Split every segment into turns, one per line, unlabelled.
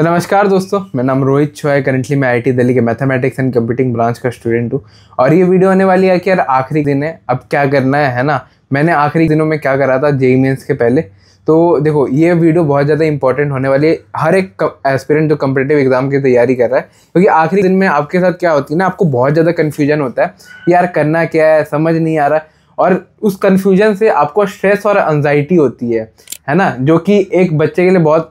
तो नमस्कार दोस्तों, मेरा नाम रोहित छो है। करेंटली मैं आईआईटी दिल्ली के मैथमेटिक्स एंड कंप्यूटिंग ब्रांच का स्टूडेंट हूँ। और ये वीडियो होने वाली है कि यार आखिरी दिन है, अब क्या करना है ना। मैंने आखिरी दिनों में क्या करा था जेईई मेंस के पहले। तो देखो, ये वीडियो बहुत ज़्यादा इंपॉर्टेंट होने वाली है हर एक एस्पिरेंट जो कम्पिटिटिव एग्जाम की तैयारी कर रहा है, क्योंकि आखिरी दिन में आपके साथ क्या होती है ना, आपको बहुत ज़्यादा कन्फ्यूजन होता है, यार करना क्या है, समझ नहीं आ रहा। और उस कन्फ्यूजन से आपको स्ट्रेस और एंजाइटी होती है ना, जो कि एक बच्चे के लिए बहुत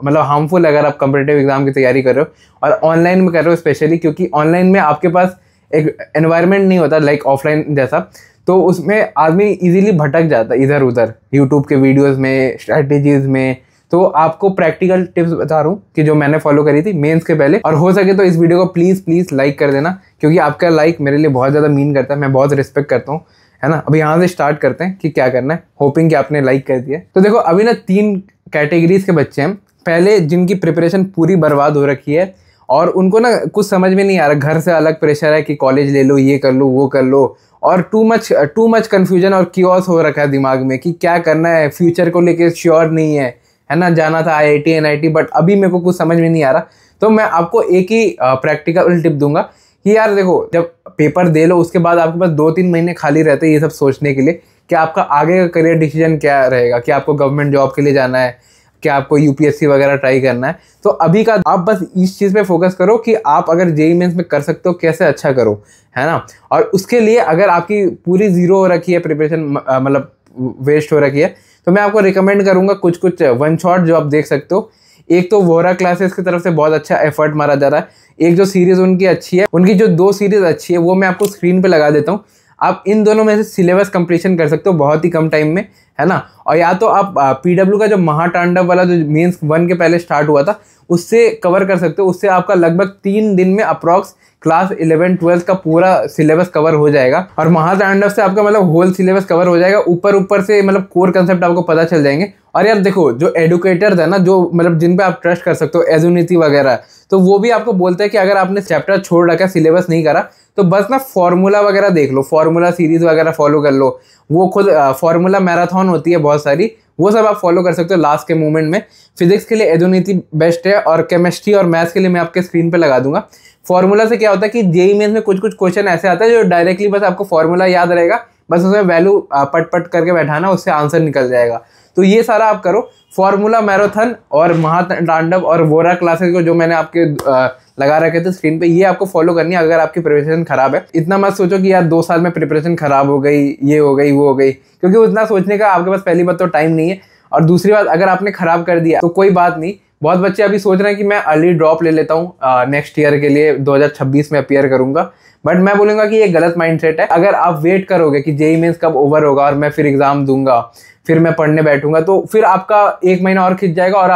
मतलब हार्मफुल, अगर आप कम्पिटिटिव एग्जाम की तैयारी कर रहे हो और ऑनलाइन में कर रहे हो स्पेशली, क्योंकि ऑनलाइन में आपके पास एक एनवायरनमेंट नहीं होता लाइक ऑफलाइन जैसा। तो उसमें आदमी इजीली भटक जाता है इधर उधर यूट्यूब के वीडियोस में, स्ट्रैटेजीज में। तो आपको प्रैक्टिकल टिप्स बता रहा हूँ कि जो मैंने फॉलो करी थी मेंस के पहले। और हो सके तो इस वीडियो को प्लीज़ लाइक कर देना, क्योंकि आपका लाइक मेरे लिए बहुत ज़्यादा मीन करता है, मैं बहुत रिस्पेक्ट करता हूँ, है ना। अभी यहाँ से स्टार्ट करते हैं कि क्या करना है, होपिंग कि आपने लाइक कर दिया। तो देखो, अभी ना 3 कैटेगरीज के बच्चे हैं। पहले जिनकी प्रिपरेशन पूरी बर्बाद हो रखी है और उनको ना कुछ समझ में नहीं आ रहा, घर से अलग प्रेशर है कि कॉलेज ले लो, ये कर लो, वो कर लो, और टू मच कन्फ्यूजन और क्योस हो रखा है दिमाग में कि क्या करना है, फ्यूचर को लेके श्योर नहीं है ना। जाना था आईआईटी एनआईटी, बट अभी मेरे को कुछ समझ में नहीं आ रहा। तो मैं आपको एक ही प्रैक्टिकल टिप दूंगा कि यार देखो, जब पेपर दे लो उसके बाद आपके पास 2-3 महीने खाली रहते हैं ये सब सोचने के लिए कि आपका आगे का करियर डिसीजन क्या रहेगा, कि आपको गवर्नमेंट जॉब के लिए जाना है, क्या आपको यूपीएससी वगैरह ट्राई करना है। तो अभी का आप बस इस चीज़ पे फोकस करो कि आप अगर जेईई मेंस में कर सकते हो कैसे अच्छा करो, है ना। और उसके लिए अगर आपकी पूरी जीरो हो रखी है प्रिपरेशन, मतलब वेस्ट हो रखी है, तो मैं आपको रिकमेंड करूँगा कुछ वन शॉट जो आप देख सकते हो। एक तो वोरा क्लासेस की तरफ से बहुत अच्छा एफर्ट मारा जा रहा है। एक जो सीरीज उनकी अच्छी है, उनकी जो 2 सीरीज अच्छी है वो मैं आपको स्क्रीन पे लगा देता हूँ। आप इन दोनों में से सिलेबस कंप्लीशन कर सकते हो बहुत ही कम टाइम में, है ना। और या तो आप पीडब्ल्यू का जो महातांडव वाला जो मेंस 1 के पहले स्टार्ट हुआ था उससे कवर कर सकते हो। उससे आपका लगभग 3 दिन में अप्रॉक्स क्लास 11-12 का पूरा सिलेबस कवर हो जाएगा। और महातांडव से आपका मतलब होल सिलेबस कवर हो जाएगा, ऊपर से मतलब कोर कंसेप्ट आपको पता चल जाएंगे। और यार देखो, जो एडुकेटर्स है ना, जो मतलब जिन पे आप ट्रस्ट कर सकते हो, एजुनीति वगैरह, तो वो भी आपको बोलते हैं कि अगर आपने चैप्टर छोड़ रखा, सिलेबस नहीं करा, तो बस ना फॉर्मूला वगैरह देख लो, फॉर्मूला सीरीज वगैरह फॉलो कर लो। वो खुद फॉर्मूला मैराथन होती है बहुत सारी, वो सब आप फॉलो कर सकते हो लास्ट के मोमेंट में। फिजिक्स के लिए एजुनीति बेस्ट है, और केमिस्ट्री और मैथ्स के लिए मैं आपके स्क्रीन पे लगा दूंगा। फॉर्मूला से क्या होता है कि जेईई मेंस में कुछ क्वेश्चन ऐसे आता है जो डायरेक्टली बस आपको फॉर्मूला याद रहेगा, बस उसमें वैल्यू पट करके बैठाना, उससे आंसर निकल जाएगा। तो ये सारा आप करो, फॉर्मूला मैराथन और महातांडव और वोरा क्लासेस को जो मैंने आपके लगा रखे थे स्क्रीन पे, ये आपको फॉलो करनी है अगर आपकी प्रिपरेशन खराब है। इतना मत सोचो कि यार 2 साल में प्रिपरेशन खराब हो गई, ये हो गई, वो हो गई, क्योंकि उतना सोचने का आपके पास पहली बात तो टाइम नहीं है, और दूसरी बात अगर आपने खराब कर दिया तो कोई बात नहीं। बहुत बच्चे अभी सोच रहे हैं कि मैं अर्ली ड्रॉप ले लेता हूँ, नेक्स्ट ईयर के लिए 2026 में अपीयर करूंगा, बट मैं बोलूँगा कि ये गलत माइंडसेट है। अगर आप वेट करोगे कि जेईई मेंस कब ओवर होगा और मैं फिर एग्जाम दूंगा, फिर मैं पढ़ने बैठूंगा, तो फिर आपका 1 महीना और खिंच जाएगा, और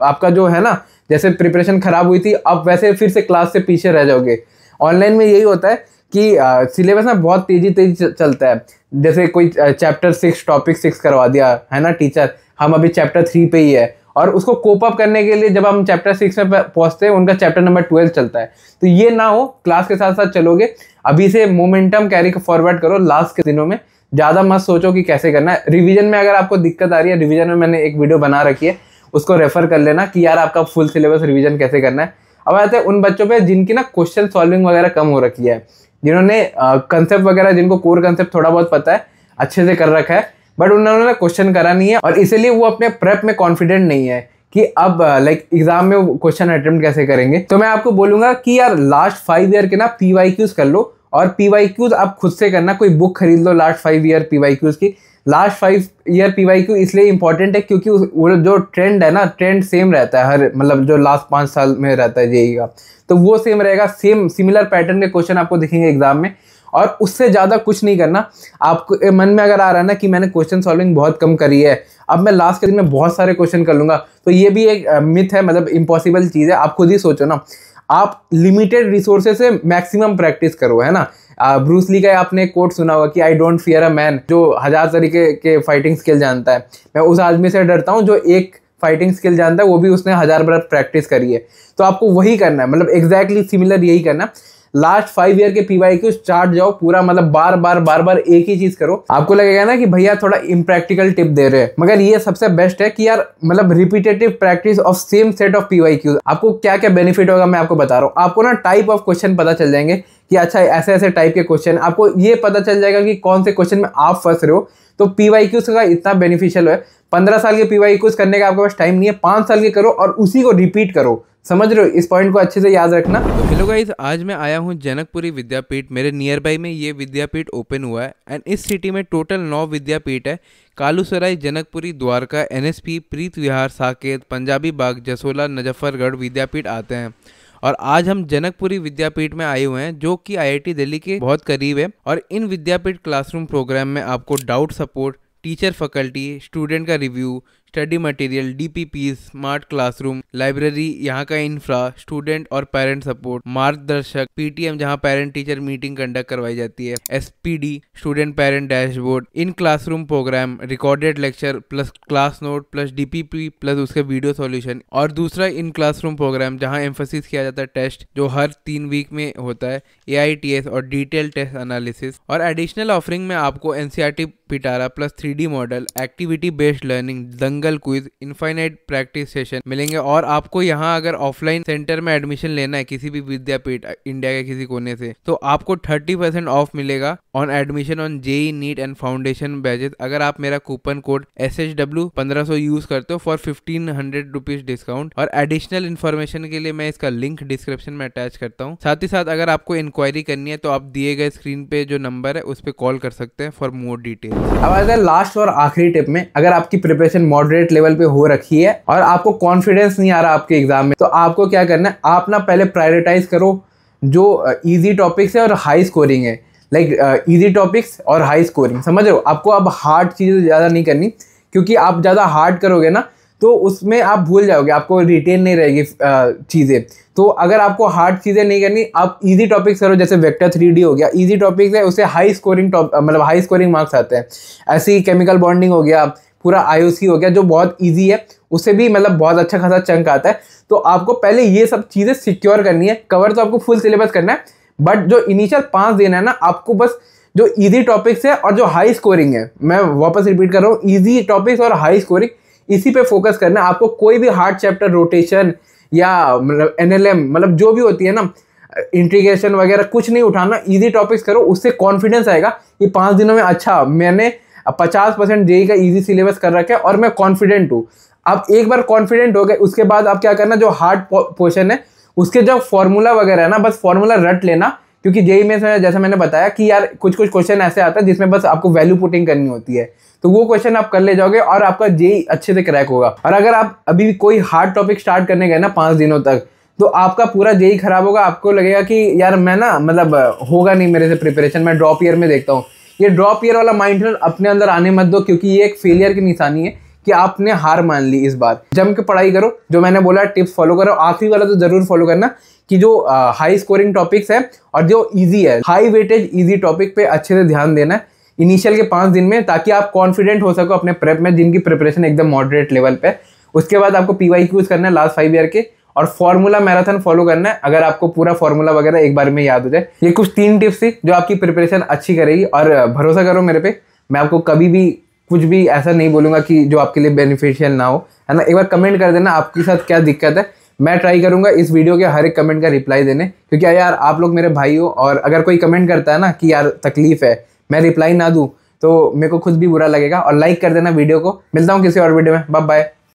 आपका जो है ना, जैसे प्रिपरेशन खराब हुई थी अब वैसे फिर से क्लास से पीछे रह जाओगे। ऑनलाइन में यही होता है कि सिलेबस ना बहुत तेजी चलता है। जैसे कोई चैप्टर 6 टॉपिक 6 करवा दिया है ना टीचर, हम अभी चैप्टर 3 पे ही है, और उसको कोप अप करने के लिए जब हम चैप्टर 6 में पहुंचते हैं उनका चैप्टर नंबर 12 चलता है। तो ये ना हो, क्लास के साथ साथ चलोगे। अभी से मोमेंटम कैरी फॉरवर्ड करो लास्ट के दिनों में, ज़्यादा मत सोचो कि कैसे करना है। रिवीजन में अगर आपको दिक्कत आ रही है, रिवीजन में मैंने एक वीडियो बना रखी है, उसको रेफर कर लेना कि यार आपका फुल सिलेबस रिवीजन कैसे करना है। अब आते हैं उन बच्चों पे जिनकी ना क्वेश्चन सॉल्विंग वगैरह कम हो रखी है, जिन्होंने कंसेप्ट वगैरह, जिनको कोर कंसेप्ट थोड़ा बहुत पता है, अच्छे से कर रखा है, बट उन्होंने क्वेश्चन करा नहीं है, और इसीलिए वो अपने प्रेप में कॉन्फिडेंट नहीं है कि अब लाइक एग्जाम में वो क्वेश्चन अटेम्प्ट कैसे करेंगे। तो मैं आपको बोलूंगा कि यार लास्ट 5 ईयर के ना पीवाईक्यूज कर लो, और पीवाईक्यूज आप खुद से करना, कोई बुक खरीद लो लास्ट 5 ईयर पीवाईक्यूज की। लास्ट 5 ईयर पीवाईक्यू इसलिए इंपॉर्टेंट है क्योंकि वो जो ट्रेंड है ना, ट्रेंड सेम रहता है हर, मतलब जो लास्ट 5 साल में रहता है जेईई का, तो वो सेम रहेगा। सिमिलर पैटर्न के क्वेश्चन आपको दिखेंगे एग्जाम में, और उससे ज़्यादा कुछ नहीं करना। आपको मन में अगर आ रहा है ना कि मैंने क्वेश्चन सॉल्विंग बहुत कम करी है, अब मैं लास्ट के दिन में बहुत सारे क्वेश्चन कर लूँगा, तो ये भी एक मिथ है, मतलब इम्पॉसिबल चीज़ है। आप खुद ही सोचो ना, आप लिमिटेड रिसोर्सेज से मैक्सिमम प्रैक्टिस करो, है ना। ब्रूस ली का आपने कोट सुना होगा कि I don't fear a man जो 1000 तरीके के फाइटिंग स्किल जानता है, मैं उस आदमी से डरता हूँ जो एक फाइटिंग स्किल जानता है, वो भी उसने 1000 बार प्रैक्टिस करी है। तो आपको वही करना है, मतलब एग्जैक्टली सिमिलर यही करना। लास्ट 5 ईयर के पीवाईक्यूज चार्ट जाओ पूरा, मतलब बार बार एक ही चीज करो, आपको लगेगा ना कि भैया थोड़ा इम्प्रैक्टिकल टिप दे रहे हैं। मगर ये सबसे बेस्ट है कि यार मतलब repetitive practice of same set of PYQs, आपको क्या क्या बेनिफिट होगा मैं आपको बता रहा हूँ। आपको ना टाइप ऑफ क्वेश्चन पता चल जाएंगे कि अच्छा ऐसे ऐसे टाइप के क्वेश्चन, आपको ये पता चल जाएगा कि कौन से क्वेश्चन में आप फंस रहे हो। तो पीवाईक्यूज का इतना बेनिफिशियल है। 15 साल के पीवाईक्यूज करने का आपके पास टाइम नहीं है, 5 साल के करो और उसी को रिपीट करो। समझ रहे हो, इस पॉइंट को अच्छे से याद रखना।
तो हेलो गाइस, आज मैं आया हूँ जनकपुरी विद्यापीठ। मेरे नियर बाई में ये विद्यापीठ ओपन हुआ है एंड इस सिटी में टोटल 9 विद्यापीठ है। कालूसराय, जनकपुरी, द्वारका, एनएसपी, प्रीत विहार, साकेत, पंजाबी बाग, जसोला, मुजफ्फरगढ़ विद्यापीठ आते हैं। और आज हम जनकपुरी विद्यापीठ में आए हुए हैं जो कि आईआईटी दिल्ली के बहुत करीब है। और इन विद्यापीठ क्लासरूम प्रोग्राम में आपको doubt support, teacher faculty, student का review, study material, DPP, smart classroom, library, यहाँ का इंफ्रा, स्टूडेंट और पेरेंट सपोर्ट, मार्गदर्शक, पीटीएम जहाँ पेरेंट टीचर मीटिंग कंडक्ट करवाई जाती है, SPD, student parent dashboard, in classroom programme, recorded lecture plus class note plus DPP plus उसके video solution. और दूसरा इन क्लासरूम प्रोग्राम जहाँ एम्फोसिस किया जाता है टेस्ट जो हर 3 वीक में होता है, AITS और डिटेल टेस्ट एनालिसिस। और एडिशनल ऑफरिंग में आपको NCERT Pitara plus 3D model, activity based learning, Dangal quiz, infinite practice session मिलेंगे। और आपको यहाँ अगर ऑफलाइन सेंटर में एडमिशन लेना है किसी भी विद्यापीठ इंडिया के किसी कोने से, तो आपको 30% ऑफ मिलेगा on admission on JEE neat and foundation batches अगर आप मेरा कूपन कोड SHW 1500 यूज करते हो फॉर 1500 रुपीज डिस्काउंट। और एडिशनल इन्फॉर्मेशन के लिए मैं इसका लिंक डिस्क्रिप्शन में अटैच करता हूँ। साथ ही साथ अगर आपको इंक्वायरी करनी है तो आप दिए गए स्क्रीन पे जो नंबर है उस पर कॉल कर सकते हैं फॉर मोर डिटेल।
अब आते हैं लास्ट और आखिरी टिप में। अगर आपकी प्रिपरेशन मॉडरेट लेवल पे हो रखी है और आपको कॉन्फिडेंस नहीं आ रहा आपके एग्जाम में, तो आपको क्या करना है, आप ना पहले प्रायोरिटाइज करो जो इजी टॉपिक्स है और हाई स्कोरिंग है। लाइक इजी टॉपिक्स और हाई स्कोरिंग, समझ रहे हो। आपको अब हार्ड चीज़ें ज़्यादा नहीं करनी, क्योंकि आप ज़्यादा हार्ड करोगे ना तो उसमें आप भूल जाओगे, आपको रिटेन नहीं रहेगी चीज़ें। तो अगर आपको हार्ड चीज़ें नहीं करनी, आप इजी टॉपिक्स करो। जैसे वेक्टर 3D हो गया, इजी टॉपिक्स है, उससे हाई स्कोरिंग मतलब हाई स्कोरिंग मार्क्स आते हैं। ऐसे ही केमिकल बॉन्डिंग हो गया, पूरा IOC हो गया जो बहुत ईजी है, उससे भी मतलब बहुत अच्छा खासा चंक आता है। तो आपको पहले ये सब चीज़ें सिक्योर करनी है। कवर तो आपको फुल सिलेबस करना है, बट जो इनिशियल 5 दिन है ना, आपको बस जो इजी टॉपिक्स है और जो हाई स्कोरिंग है, मैं वापस रिपीट कर रहा हूँ, इजी टॉपिक्स और हाई स्कोरिंग, इसी पे फोकस करना है। आपको कोई भी हार्ड चैप्टर, रोटेशन या मतलब NLM, मतलब जो भी होती है ना, इंटीग्रेशन वगैरह, कुछ नहीं उठाना, इजी टॉपिक्स करो। उससे कॉन्फिडेंस आएगा कि 5 दिनों में अच्छा मैंने 50% JEE का इजी सिलेबस कर रखा है और मैं कॉन्फिडेंट हूँ। आप एक बार कॉन्फिडेंट हो गए, उसके बाद आप क्या करना, जो हार्ड पोर्शन है उसके जो फॉर्मूला वगैरह है ना, बस फॉर्मूला रट लेना। क्योंकि JEE में जैसा मैंने बताया कि यार कुछ क्वेश्चन ऐसे आता है जिसमें बस आपको वैल्यू पुटिंग करनी होती है, तो वो क्वेश्चन आप कर ले जाओगे और आपका JEE अच्छे से क्रैक होगा। और अगर आप अभी कोई हार्ड टॉपिक स्टार्ट करने गए ना 5 दिनों तक, तो आपका पूरा JEE खराब होगा। आपको लगेगा कि यार मैं ना मतलब होगा नहीं मेरे से प्रिपरेशन, मैं ड्रॉप ईयर में देखता हूँ। ये ड्रॉप ईयर वाला माइंडसेट अपने अंदर आने मत दो, क्योंकि ये एक फेलियर की निशानी है कि आपने हार मान ली। इस बार जम के पढ़ाई करो, जो मैंने बोला टिप्स फॉलो करो। आखिरी वाला तो जरूर फॉलो करना कि जो हाई स्कोरिंग टॉपिक्स है और जो इजी है, हाई वेटेज इजी टॉपिक पे अच्छे से ध्यान देना है इनिशियल के 5 दिन में, ताकि आप कॉन्फिडेंट हो सको अपने प्रेप में, जिनकी प्रिपरेशन एकदम मॉडरेट लेवल पे। उसके बाद आपको PYQs करना है लास्ट 5 ईयर के, और फॉर्मूला मैराथन फॉलो करना है, अगर आपको पूरा फॉर्मूला वगैरह एक बार में याद हो जाए। ये कुछ 3 टिप्स थी जो आपकी प्रिपरेशन अच्छी करेगी। और भरोसा करो मेरे पे, मैं आपको कभी भी कुछ भी ऐसा नहीं बोलूँगा कि जो आपके लिए बेनिफिशियल ना हो, है ना। एक बार कमेंट कर देना आपके साथ क्या दिक्कत है, मैं ट्राई करूंगा इस वीडियो के हर एक कमेंट का रिप्लाई देने, क्योंकि यार आप लोग मेरे भाई हो। और अगर कोई कमेंट करता है ना कि यार तकलीफ है, मैं रिप्लाई ना दूँ, तो मेरे को खुद भी बुरा लगेगा। और लाइक कर देना वीडियो को। मिलता हूँ किसी और वीडियो में, बाय बाय।